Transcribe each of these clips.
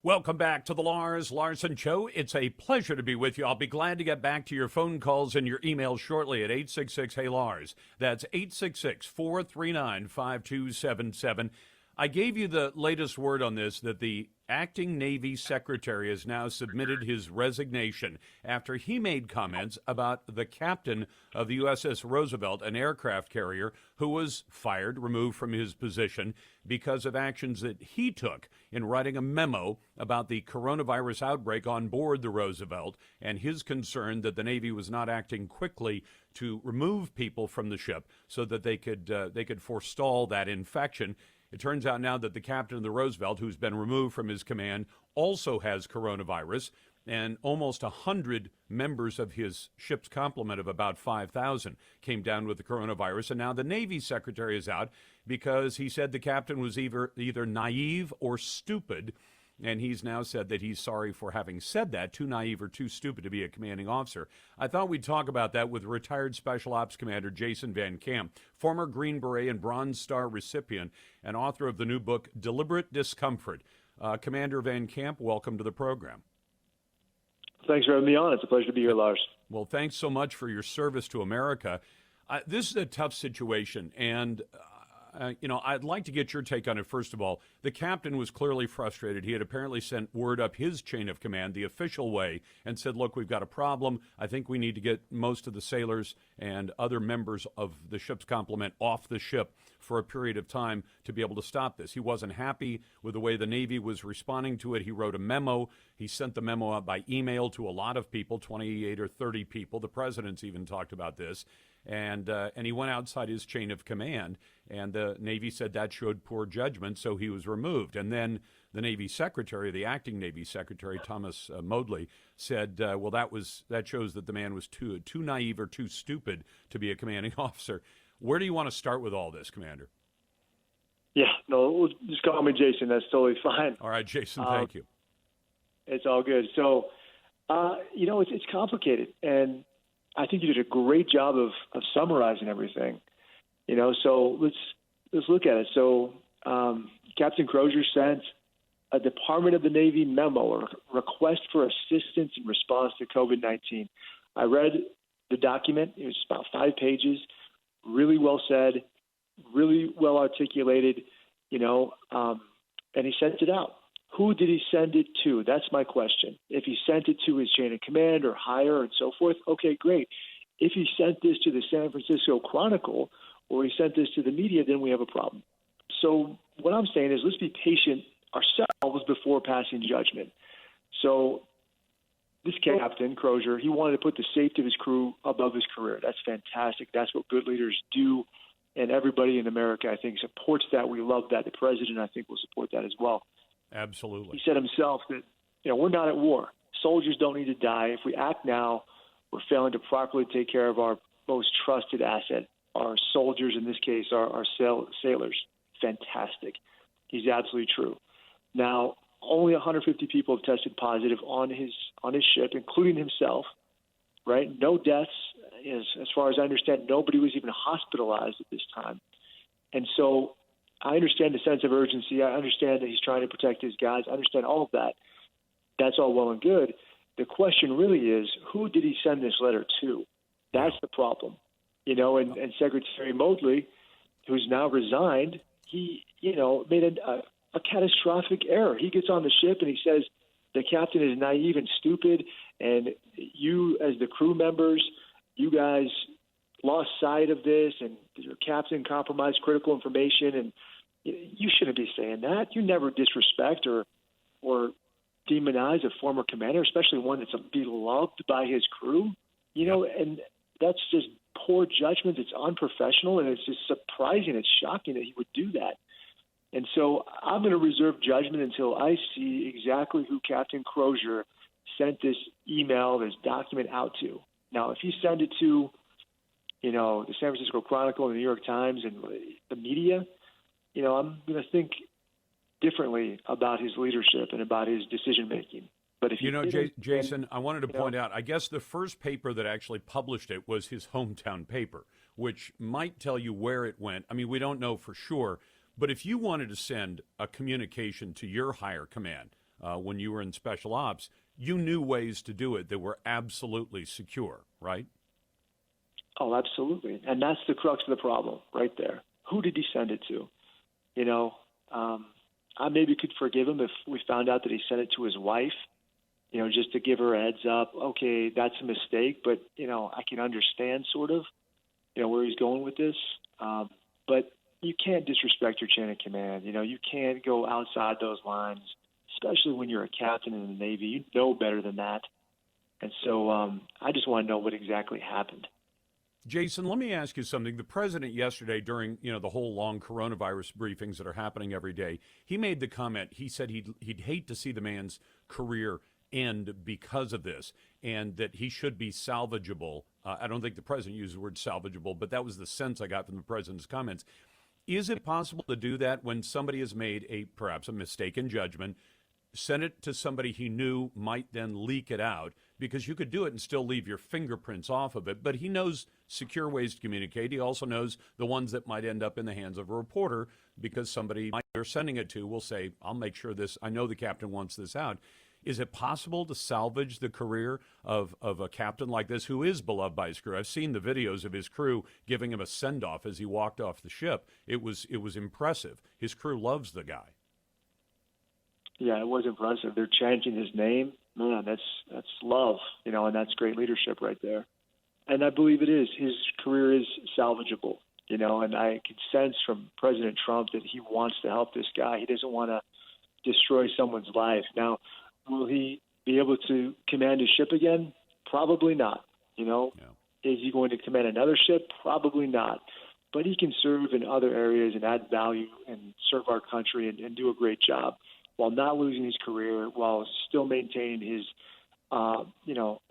Welcome back to the Larsen Show. It's a pleasure to be with you. I'll be glad to get back to your phone calls and your emails shortly at 866-HEY-LARS. That's 866-439-5277. I gave you the latest word on this, that the acting Navy Secretary has now submitted his resignation after he made comments about the captain of the USS Roosevelt, an aircraft carrier, who was fired, removed from his position because of actions that he took in writing a memo about the coronavirus outbreak on board the Roosevelt, and his concern that the Navy was not acting quickly to remove people from the ship so that they could forestall that infection. It turns out now that the captain of the Roosevelt, who's been removed from his command, also has coronavirus, and almost 100 members of his ship's complement of about 5,000 came down with the coronavirus. And now the Navy Secretary is out because he said the captain was either naive or stupid. And he's now said that he's sorry for having said that, too naive or too stupid to be a commanding officer. I thought we'd talk about that with retired Special Ops Commander Jason Van Camp, former Green Beret and Bronze Star recipient and author of the new book, Deliberate Discomfort. Commander Van Camp, welcome to the program. Thanks for having me on. It's a pleasure to be here, Lars. Well, thanks so much for your service to America. This is a tough situation, and I'd like to get your take on it. First of all, the captain was clearly frustrated. He had apparently sent word up his chain of command the official way and said, look, we've got a problem. I think we need to get most of the sailors and other members of the ship's complement off the ship for a period of time to be able to stop this. He wasn't happy with the way the Navy was responding to it. He wrote a memo. He sent the memo out by email to a lot of people, 28 or 30 people. The president's even talked about this. And he went outside his chain of command, and the Navy said that showed poor judgment, so he was removed. And then the Navy Secretary, the acting Navy Secretary, Thomas Modly, said, well, that shows that the man was too naive or too stupid to be a commanding officer. Where do you want to start with all this, Commander? Yeah, no, just call me Jason. That's totally fine. All right, Jason, thank you. It's all good. So, it's complicated, and I think you did a great job of summarizing everything. So let's look at it. So Captain Crozier sent a Department of the Navy memo or request for assistance in response to COVID-19. I read the document. It was about 5 pages, really well said, really well articulated, and he sent it out. Who did he send it to? That's my question. If he sent it to his chain of command or higher and so forth, okay, great. If he sent this to the San Francisco Chronicle or he sent this to the media, then we have a problem. So what I'm saying is let's be patient ourselves before passing judgment. So this captain, Crozier, he wanted to put the safety of his crew above his career. That's fantastic. That's what good leaders do. And everybody in America, I think, supports that. We love that. The president, I think, will support that as well. Absolutely. He said himself that, we're not at war. Soldiers don't need to die. If we act now, we're failing to properly take care of our most trusted asset, our soldiers, in this case, our sailors. Fantastic. He's absolutely true. Now, only 150 people have tested positive on his ship, including himself, right? No deaths. As far as I understand, nobody was even hospitalized at this time. And so I understand the sense of urgency. I understand that he's trying to protect his guys. I understand all of that. That's all well and good. The question really is, who did he send this letter to? That's the problem. And Secretary Modly, who's now resigned, he, made a catastrophic error. He gets on the ship and he says the captain is naive and stupid, and you as the crew members, you guys lost sight of this, and your captain compromised critical information, and you shouldn't be saying that. You never disrespect or demonize a former commander, especially one that's beloved by his crew. And that's just poor judgment. It's unprofessional, and it's just surprising. It's shocking that he would do that. And so I'm going to reserve judgment until I see exactly who Captain Crozier sent this email, this document out to. Now, if he sent it to the San Francisco Chronicle and the New York Times and the media, I'm going to think differently about his leadership and about his decision-making. But if Jason, I wanted to point out, I guess the first paper that actually published it was his hometown paper, which might tell you where it went. I mean, we don't know for sure. But if you wanted to send a communication to your higher command when you were in special ops, you knew ways to do it that were absolutely secure, right? Oh, absolutely. And that's the crux of the problem right there. Who did he send it to? You know, I maybe could forgive him if we found out that he sent it to his wife, you know, just to give her a heads up. Okay, that's a mistake, but, you know, I can understand sort of, you know, where he's going with this. But you can't disrespect your chain of command. You know, you can't go outside those lines, especially when you're a captain in the Navy. You know better than that. And so I just want to know what exactly happened. Jason, let me ask you something. The president yesterday, during the whole long coronavirus briefings that are happening every day, he made the comment. He said he'd hate to see the man's career end because of this, and that he should be salvageable. I don't think the president used the word salvageable, but that was the sense I got from the president's comments. Is it possible to do that when somebody has made perhaps a mistaken judgment, send it to somebody he knew might then leak it out? Because you could do it and still leave your fingerprints off of it. But he knows secure ways to communicate. He also knows the ones that might end up in the hands of a reporter, because somebody you're sending it to will say, I'll make sure I know the captain wants this out. Is it possible to salvage the career of a captain like this who is beloved by his crew? I've seen the videos of his crew giving him a send-off as he walked off the ship. It was impressive. His crew loves the guy. Yeah, it was impressive. They're chanting his name. Man, that's love, you know, and that's great leadership right there. And I believe it is. His career is salvageable, you know, and I can sense from President Trump that he wants to help this guy. He doesn't want to destroy someone's life. Now, will he be able to command his ship again? Probably not, you know. Yeah. Is he going to command another ship? Probably not. But he can serve in other areas and add value and serve our country and do a great job, while not losing his career, while still maintaining his,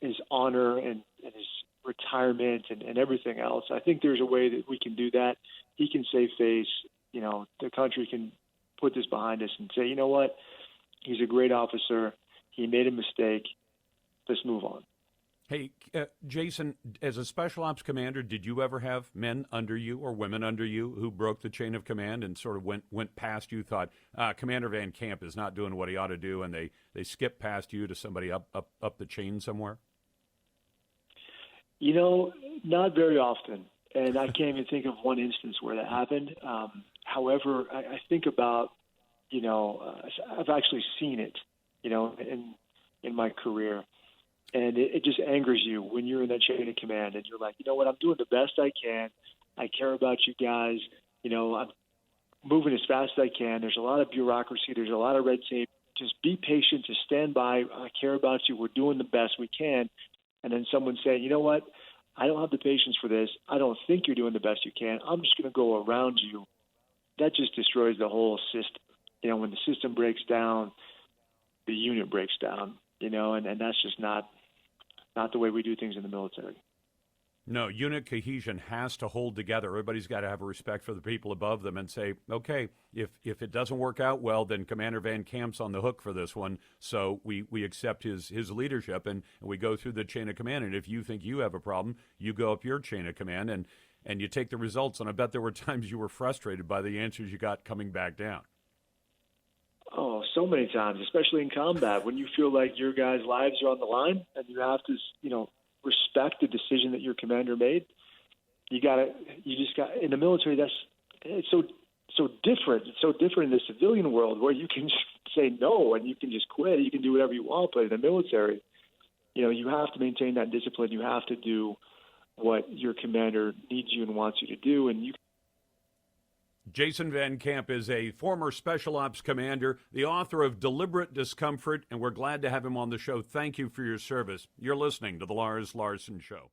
his honor and his retirement and everything else. I think there's a way that we can do that. He can save face. You know, the country can put this behind us and say, you know what, he's a great officer. He made a mistake. Let's move on. Hey, Jason, as a special ops commander, did you ever have men under you or women under you who broke the chain of command and sort of went past you, thought, Commander Van Camp is not doing what he ought to do, and they skipped past you to somebody up the chain somewhere? You know, not very often. And I can't even think of one instance where that happened. However, I think about, you know, I've actually seen it, you know, in my career. And it just angers you when you're in that chain of command and you're like, you know what, I'm doing the best I can. I care about you guys. You know, I'm moving as fast as I can. There's a lot of bureaucracy. There's a lot of red tape. Just be patient. Just stand by. I care about you. We're doing the best we can. And then someone saying, you know what, I don't have the patience for this. I don't think you're doing the best you can. I'm just going to go around you. That just destroys the whole system. You know, when the system breaks down, the unit breaks down, you know, and that's just not the way we do things in the military. No, unit cohesion has to hold together. Everybody's got to have a respect for the people above them and say, okay, if it doesn't work out well, then Commander Van Camp's on the hook for this one. So we accept his leadership and we go through the chain of command. And if you think you have a problem, you go up your chain of command and you take the results. And I bet there were times you were frustrated by the answers you got coming back down. Oh, so many times, especially in combat, when you feel like your guys' lives are on the line and you have to, you know, respect the decision that your commander made. You just got in the military. It's so different. It's so different in the civilian world where you can just say no and you can just quit. You can do whatever you want. But in the military, you know, you have to maintain that discipline. You have to do what your commander needs you and wants you to do, and you. Jason Van Camp is a former Special Ops commander, the author of Deliberate Discomfort, and we're glad to have him on the show. Thank you for your service. You're listening to The Lars Larsen Show.